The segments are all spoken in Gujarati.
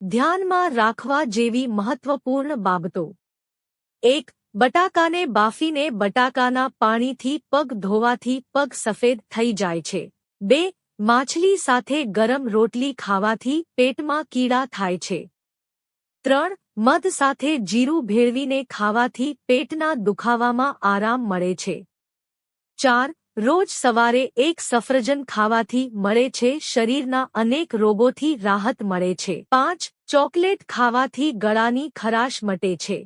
ધ્યાનમાં રાખવા જેવી મહત્વપૂર્ણ બાબતો. 1. બટાકાને બાફીને બટાકાના પાણીથી પગ ધોવાથી પગ સફેદ થઈ જાય છે. 2. માછલી સાથે ગરમ રોટલી ખાવાથી પેટમાં કીડા થાય છે. 3. મધ સાથે જીરું ભેળવીને ખાવાથી પેટના દુખાવામાં આરામ મળે છે. 4. રોજ સવારે એક સફરજન ખાવાથી મળે છે શરીરના અનેક રોગોથી રાહત મળે છે. 5. ચોકલેટ ખાવાથી ગળાની ખરાશ મટે છે.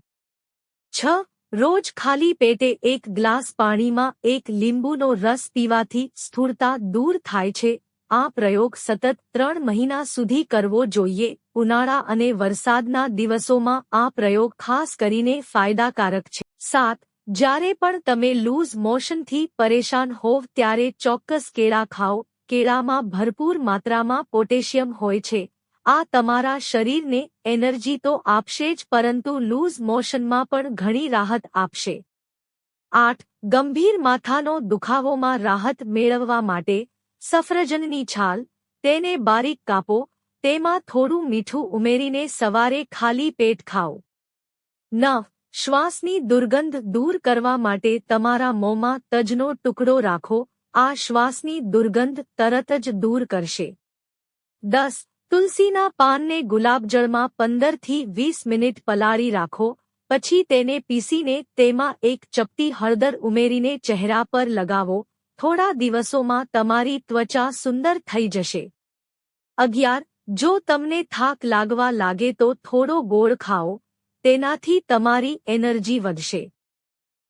6. રોજ ખાલી પેટે એક ગ્લાસ પાણીમાં એક લીંબુનો રસ પીવાથી સ્થૂળતા દૂર થાય છે. આ પ્રયોગ સતત 3 મહિના સુધી કરવો જોઈએ. ઉનાળા અને વરસાદના દિવસોમાં આ પ્રયોગ ખાસ કરીને ફાયદાકારક છે. 7. જ્યારે પણ તમે લૂઝ મોશનથી પરેશાન હોવ ત્યારે ચોક્કસ કેળા ખાઓ. કેળામાં ભરપૂર માત્રામાં પોટેશિયમ હોય છે. આ તમારા શરીરને એનર્જી તો આપશે જ પરંતુ લૂઝ મોશનમાં પણ ઘણી રાહત આપશે. 8. ગંભીર માથાનો દુખાવોમાં રાહત મેળવવા માટે સફરજનની છાલ, તેને બારીક કાપો, તેમાં થોડું મીઠું ઉમેરીને સવારે ખાલી પેટ ખાઓ. 9. શ્વાસની દુર્ગંધ દૂર કરવા માટે તમારા મોંમાં તજનો ટુકડો રાખો. આ શ્વાસની દુર્ગંધ તરત જ દૂર કરશે. 10. તુલસીના પાનને ગુલાબજળમાં 15 થી 20 મિનિટ પલાળી રાખો. પછી તેને પીસીને તેમાં એક ચપટી હળદર ઉમેરીને ચહેરા પર લગાવો. થોડા દિવસોમાં તમારી ત્વચા સુંદર થઈ જશે. 11. જો તમને થાક લાગવા લાગે તો થોડો ગોળ ખાઓ. તેનાથી તમારી એનર્જી વધશે.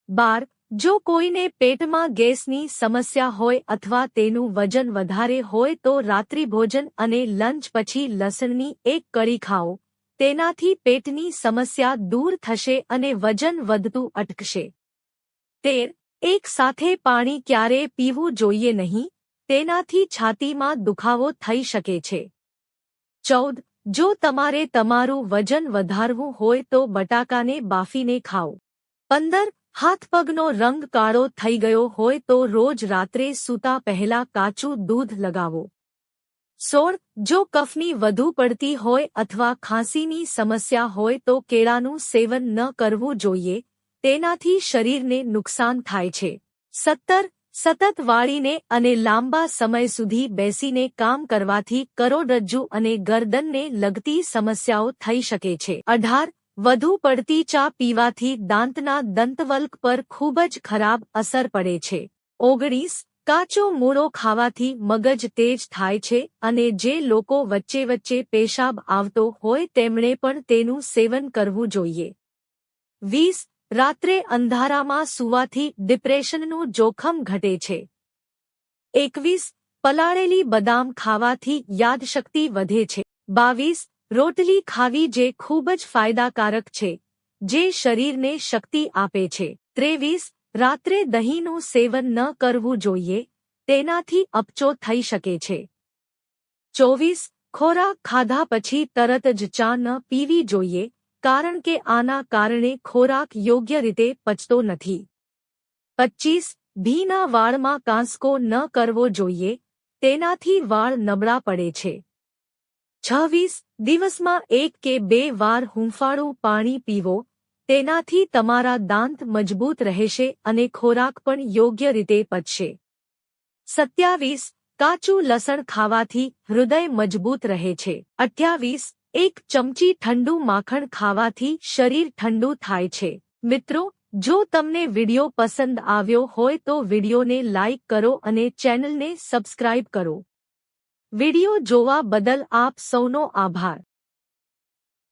12. જો કોઈને પેટમાં ગેસની સમસ્યા હોય અથવા તેનું વજન વધારે હોય તો રાત્રિભોજન અને લંચ પછી લસણની એક કળી ખાઓ. તેનાથી પેટની સમસ્યા દૂર થશે અને વજન વધતું અટકશે. 13. એક સાથે પાણી ક્યારેય પીવું જોઈએ નહીં. તેનાથી છાતીમાં દુખાવો થઈ શકે છે. 14. જો તમારે તમારું વજન વધારવું હોય તો બટાકાને બાફીને ખાઓ. 15. હાથ-પગનો રંગ કાળો થઈ ગયો હોય તો રોજ રાત્રે સૂતા પહેલા કાચું દૂધ લગાવો. 16. જો કફની વધુ પડતી હોય અથવા ખાંસીની સમસ્યા હોય તો કેળાનું સેવન ન કરવું જોઈએ. તેનાથી શરીરને નુકસાન થાય છે. 17. સતત વાળીને અને લાંબા સમય સુધી બેસીને કામ કરવાથી કરોડરજ્જુ અને ગરદનને લગતી સમસ્યાઓ થઈ શકે છે. 18. વધુ પડતી ચા પીવાથી દાંતના દંતવલ્ક પર ખૂબ જ ખરાબ અસર પડે છે. 19. કાચો મૂળો ખાવાથી મગજ તેજ થાય છે અને જે લોકો વચ્ચે વચ્ચે પેશાબ આવતો હોય તેમણે પણ તેનું સેવન કરવું જોઈએ. 20. રાત્રે અંધારામાં સૂવાથી ડિપ્રેશનનું જોખમ ઘટે છે. 21. પલાળેલી બદામ ખાવાથી યાદશક્તિ વધે છે. 22. રોટલી ખાવી જે ખૂબ જ ફાયદાકારક છે, જે શરીરને શક્તિ આપે છે. 23. રાત્રે દહીંનું સેવન ન કરવું જોઈએ. તેનાથી અપચો થઈ શકે છે. 24. ખોરાક ખાધા પછી તરત જ ચા ન પીવી જોઈએ. કારણ કે આના કારણે ખોરાક યોગ્ય રીતે પચતો નથી. 25. ભીના વાળમાં કાંસકો ન કરવો જોઈએ. તેનાથી વાળ નબળા પડે છે. 26. દિવસમાં 1 કે 2 વાર હૂંફાળું પાણી પીવો. તેનાથી તમારા દાંત મજબૂત રહેશે અને ખોરાક પણ યોગ્ય રીતે પચશે. 27. કાચું લસણ ખાવાથી હૃદય મજબૂત રહે છે. 28. 1 ચમચી ઠંડુ માખણ ખાવાથી શરીર ઠંડુ થાય છે. મિત્રો, જો તમને વિડિયો પસંદ આવ્યો હોય તો વિડિયોને લાઇક કરો અને ચેનલને સબસ્ક્રાઇબ કરો. વિડિયો જોવા બદલ આપ સૌનો આભાર.